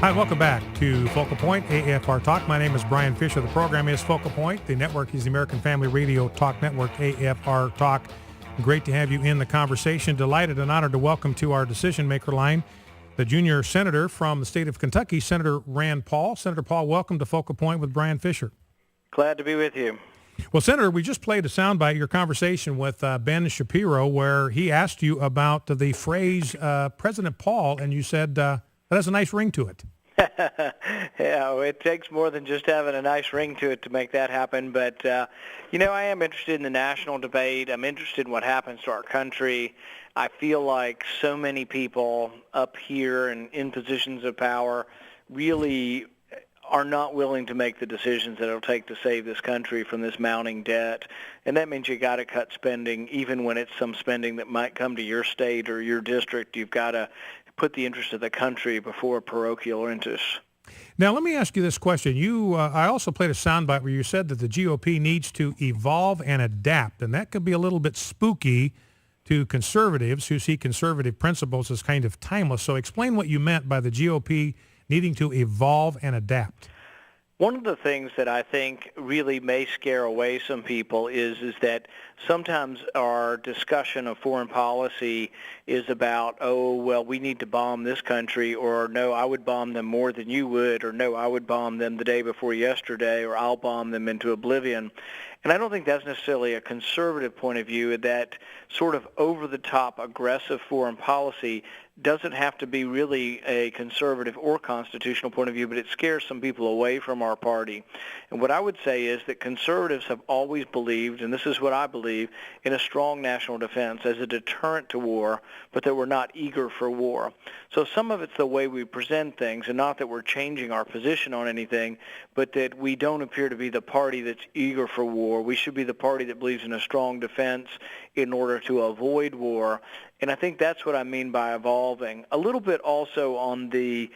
Hi, welcome back to Focal Point, AFR Talk. My name is Bryan Fischer. The program is Focal Point. The network is the American Family Radio Talk Network, AFR Talk. Great to have you in the conversation. Delighted and honored to welcome to our decision maker line the junior senator from the state of Kentucky, Senator Rand Paul. Senator Paul, welcome to Focal Point with Bryan Fischer. Glad to be with you. Well, Senator, we just played a soundbite, your conversation with Ben Shapiro, where he asked you about the phrase President Paul, and you said that has a nice ring to it. Yeah, it takes more than just having a nice ring to it to make that happen. But, I am interested in the national debate. I'm interested in what happens to our country. I feel like so many people up here and in positions of power really are not willing to make the decisions that it'll take to save this country from this mounting debt. And that means you got to cut spending, even when it's some spending that might come to your state or your district. You've got to put the interest of the country before parochial interests. Now, let me ask you this question. I also played a soundbite where you said that the GOP needs to evolve and adapt, and that could be a little bit spooky to conservatives who see conservative principles as kind of timeless. So explain what you meant by the GOP needing to evolve and adapt. One of the things that I think really may scare away some people is that sometimes our discussion of foreign policy is about, we need to bomb this country, or no, I would bomb them more than you would, or no, I would bomb them the day before yesterday, or I'll bomb them into oblivion. And I don't think that's necessarily a conservative point of view. That sort of over-the-top aggressive foreign policy doesn't have to be really a conservative or constitutional point of view, but it scares some people away from our party. And what I would say is that conservatives have always believed, and this is what I believe, in a strong national defense as a deterrent to war, but that we're not eager for war. So some of it's the way we present things, and not that we're changing our position on anything, but that we don't appear to be the party that's eager for war. We should be the party that believes in a strong defense in order to avoid war. And I think that's what I mean by evolving. A little bit also on the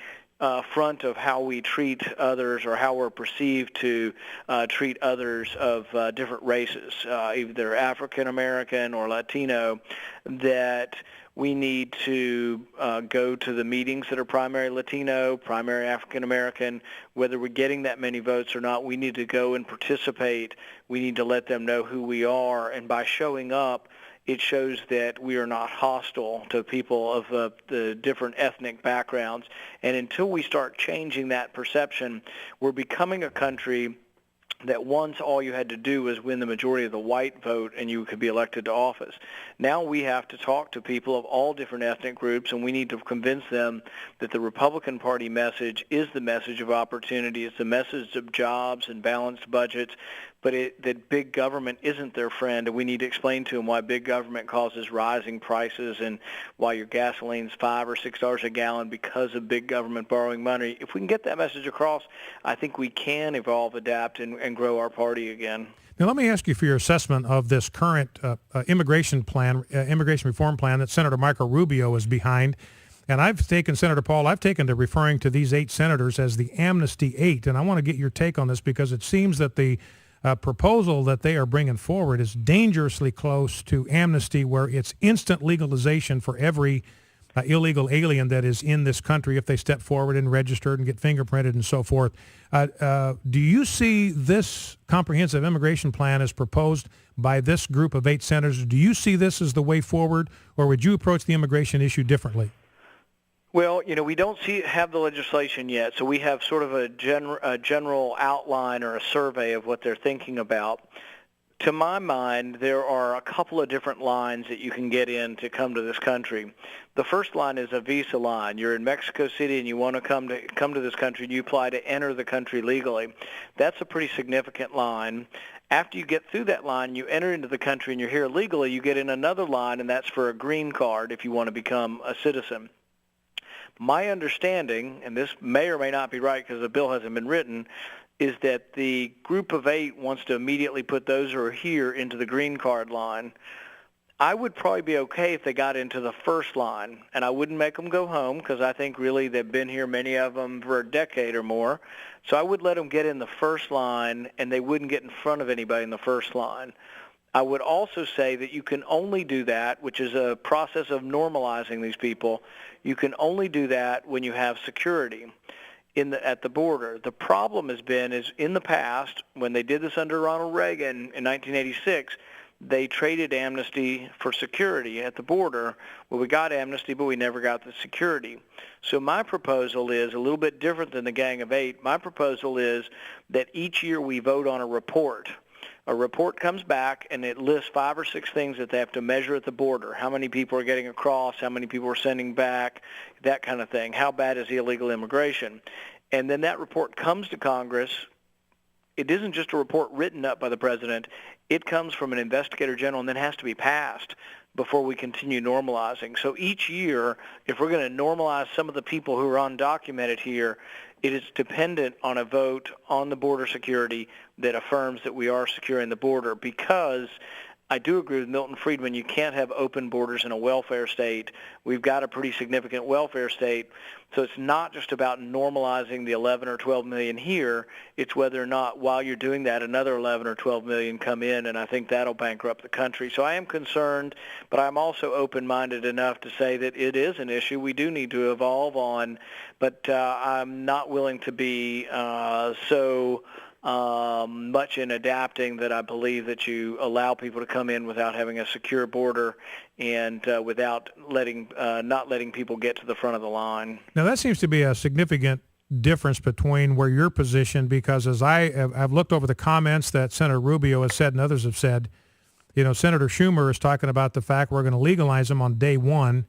front of how we treat others, or how we're perceived to treat others of different races, either African American or Latino, that we need to go to the meetings that are primary Latino, primary African American. Whether we're getting that many votes or not, we need to go and participate. We need to let them know who we are, and by showing up, it shows that we are not hostile to people of the different ethnic backgrounds. And until we start changing that perception, we're becoming a country that once all you had to do was win the majority of the white vote and you could be elected to office. Now we have to talk to people of all different ethnic groups, and we need to convince them that the Republican Party message is the message of opportunity, it's the message of jobs and balanced budgets, but that big government isn't their friend, and we need to explain to them why big government causes rising prices and why your gasoline's $5 or $6 a gallon because of big government borrowing money. If we can get that message across, I think we can evolve, adapt, and grow our party again. Now, let me ask you for your assessment of this current immigration reform plan that Senator Marco Rubio is behind. And Senator Paul, I've taken to referring to these 8 senators as the Amnesty 8. And I want to get your take on this, because it seems that the proposal that they are bringing forward is dangerously close to amnesty, where it's instant legalization for every illegal alien that is in this country if they step forward and registered and get fingerprinted and so forth. Do you see this comprehensive immigration plan as proposed by this group of 8 senators? Do you see this as the way forward, or would you approach the immigration issue differently? Well, we don't have the legislation yet, so we have sort of a general outline or a survey of what they're thinking about. To my mind, there are a couple of different lines that you can get in to come to this country. The first line is a visa line. You're in Mexico City and you want to come to this country, and you apply to enter the country legally. That's a pretty significant line. After you get through that line, you enter into the country and you're here legally, you get in another line, and that's for a green card if you want to become a citizen. My understanding, and this may or may not be right because the bill hasn't been written, is that the group of 8 wants to immediately put those who are here into the green card line. I would probably be okay if they got into the first line, and I wouldn't make them go home, because I think really they've been here, many of them, for a decade or more. So I would let them get in the first line, and they wouldn't get in front of anybody in the first line. I would also say that you can only do that, which is a process of normalizing these people. You can only do that when you have security. at the border. The problem has been is in the past, when they did this under Ronald Reagan in 1986, they traded amnesty for security at the border. Well, we got amnesty, but we never got the security. So my proposal is a little bit different than the Gang of Eight. My proposal is that each year we vote on a report. A report comes back, and it lists 5 or 6 things that they have to measure at the border. How many people are getting across, how many people are sending back, that kind of thing. How bad is the illegal immigration? And then that report comes to Congress. It isn't just a report written up by the president. It comes from an investigator general and then has to be passed before we continue normalizing. So each year, if we're going to normalize some of the people who are undocumented here, it is dependent on a vote on the border security that affirms that we are securing the border, because I do agree with Milton Friedman. You can't have open borders in a welfare state. We've got a pretty significant welfare state. So it's not just about normalizing the 11 or 12 million here. It's whether or not while you're doing that, another 11 or 12 million come in, and I think that'll bankrupt the country. So I am concerned, but I'm also open-minded enough to say that it is an issue we do need to evolve on, but I'm not willing to be so much in adapting that I believe that you allow people to come in without having a secure border and without not letting people get to the front of the line. Now, that seems to be a significant difference between where you're positioned, because as I've looked over the comments that Senator Rubio has said and others have said, Senator Schumer is talking about the fact we're going to legalize them on day one,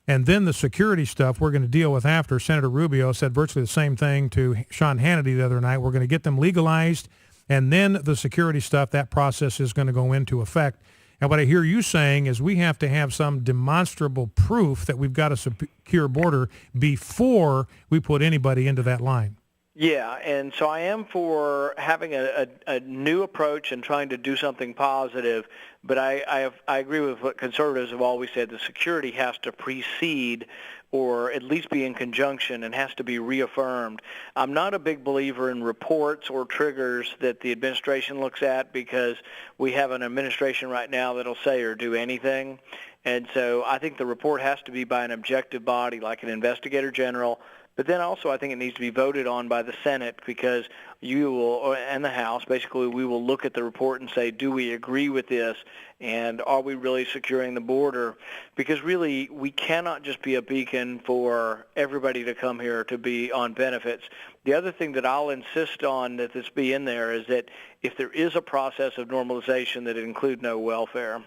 and then the security stuff we're going to deal with after. Senator Rubio said virtually the same thing to Sean Hannity the other night. We're going to get them legalized, and then the security stuff, that process is going to go into effect. And what I hear you saying is we have to have some demonstrable proof that we've got a secure border before we put anybody into that line. Yeah, and so I am for having a new approach and trying to do something positive, but I agree with what conservatives have always said. The security has to precede or at least be in conjunction and has to be reaffirmed. I'm not a big believer in reports or triggers that the administration looks at, because we have an administration right now that'll say or do anything. And so I think the report has to be by an objective body like an investigator general. But then also I think it needs to be voted on by the Senate, because and the House, basically we will look at the report and say, do we agree with this, and are we really securing the border? Because really we cannot just be a beacon for everybody to come here to be on benefits. The other thing that I'll insist on that this be in there is that if there is a process of normalization, that it include no welfare.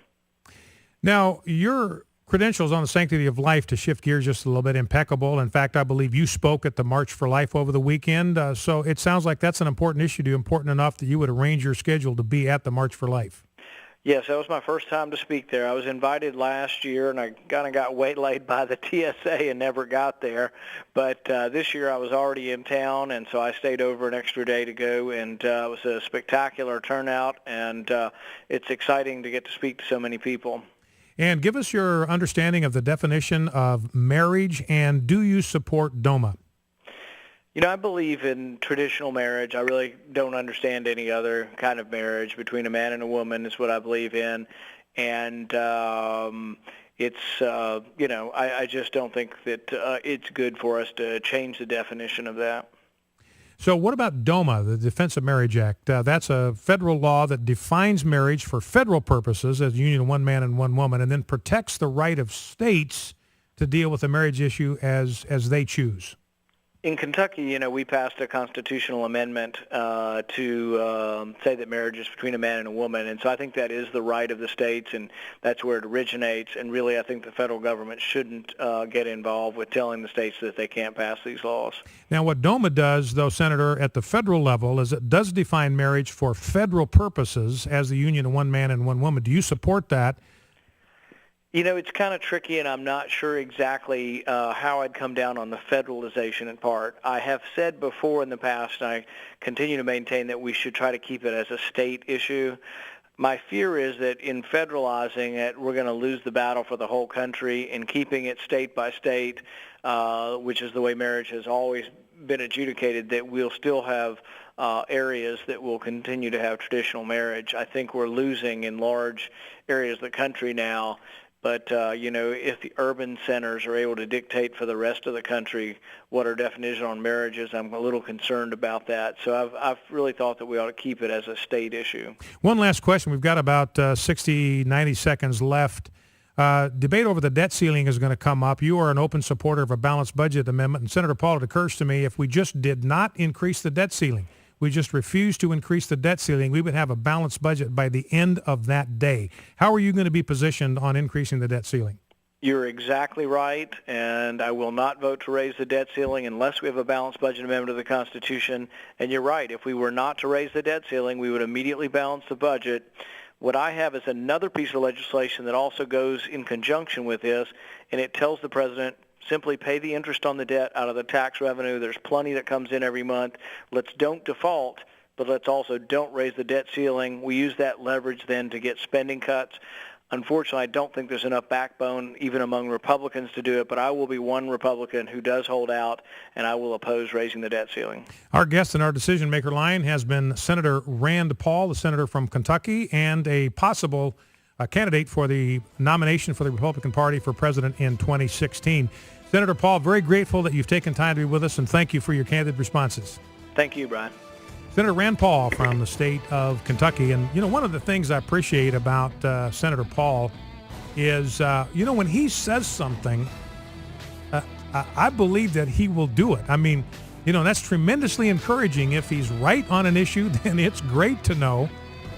Now, your credentials on the sanctity of life, to shift gears just a little bit, impeccable. In fact, I believe you spoke at the March for Life over the weekend. So it sounds like that's an important issue to you, important enough that you would arrange your schedule to be at the March for Life. Yes, that was my first time to speak there. I was invited last year, and I kind of got waylaid by the TSA and never got there. But this year I was already in town, and so I stayed over an extra day to go, and it was a spectacular turnout, and it's exciting to get to speak to so many people. And give us your understanding of the definition of marriage, and do you support DOMA? I believe in traditional marriage. I really don't understand any other kind of marriage between a man and a woman is what I believe in. And I just don't think that it's good for us to change the definition of that. So what about DOMA, the Defense of Marriage Act? That's a federal law that defines marriage for federal purposes as a union of one man and one woman, and then protects the right of states to deal with the marriage issue as they choose. In Kentucky, we passed a constitutional amendment to say that marriage is between a man and a woman, and so I think that is the right of the states, and that's where it originates, and really I think the federal government shouldn't get involved with telling the states that they can't pass these laws. Now, what DOMA does, though, Senator, at the federal level, is it does define marriage for federal purposes as the union of one man and one woman. Do you support that? It's kind of tricky, and I'm not sure exactly how I'd come down on the federalization in part. I have said before in the past, and I continue to maintain that we should try to keep it as a state issue. My fear is that in federalizing it, we're going to lose the battle for the whole country. In keeping it state by state, which is the way marriage has always been adjudicated, that we'll still have areas that will continue to have traditional marriage. I think we're losing in large areas of the country now. But, if the urban centers are able to dictate for the rest of the country what our definition on marriage is, I'm a little concerned about that. So I've really thought that we ought to keep it as a state issue. One last question. We've got about 60, 90 seconds left. Debate over the debt ceiling is going to come up. You are an open supporter of a balanced budget amendment. And Senator Paul, it occurs to me, if we just did not increase the debt ceiling, we just refused to increase the debt ceiling, we would have a balanced budget by the end of that day. How are you going to be positioned on increasing the debt ceiling? You're exactly right, and I will not vote to raise the debt ceiling unless we have a balanced budget amendment of the Constitution. And you're right, if we were not to raise the debt ceiling, we would immediately balance the budget. What I have is another piece of legislation that also goes in conjunction with this, and it tells the president, simply pay the interest on the debt out of the tax revenue. There's plenty that comes in every month. Let's don't default, but let's also don't raise the debt ceiling. We use that leverage then to get spending cuts. Unfortunately, I don't think there's enough backbone even among Republicans to do it, but I will be one Republican who does hold out, and I will oppose raising the debt ceiling. Our guest in our decision maker line has been Senator Rand Paul, the senator from Kentucky, and a possible candidate for the nomination for the Republican Party for president in 2016. Senator Paul, very grateful that you've taken time to be with us, and thank you for your candid responses. Thank you, Brian. Senator Rand Paul from the state of Kentucky. And, one of the things I appreciate about Senator Paul is, when he says something, I believe that he will do it. I mean, that's tremendously encouraging. If he's right on an issue, then it's great to know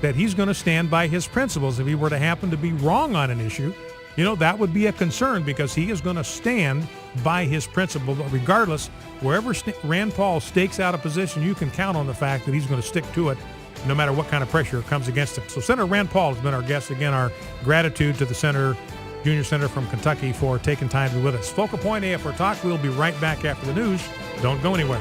that he's going to stand by his principles. If he were to happen to be wrong on an issue, that would be a concern, because he is going to stand by his principle. But regardless, wherever Rand Paul stakes out a position, you can count on the fact that he's going to stick to it no matter what kind of pressure comes against him. So Senator Rand Paul has been our guest. Again, our gratitude to the junior senator from Kentucky for taking time to be with us. Focal Point AFR Talk. We'll be right back after the news. Don't go anywhere.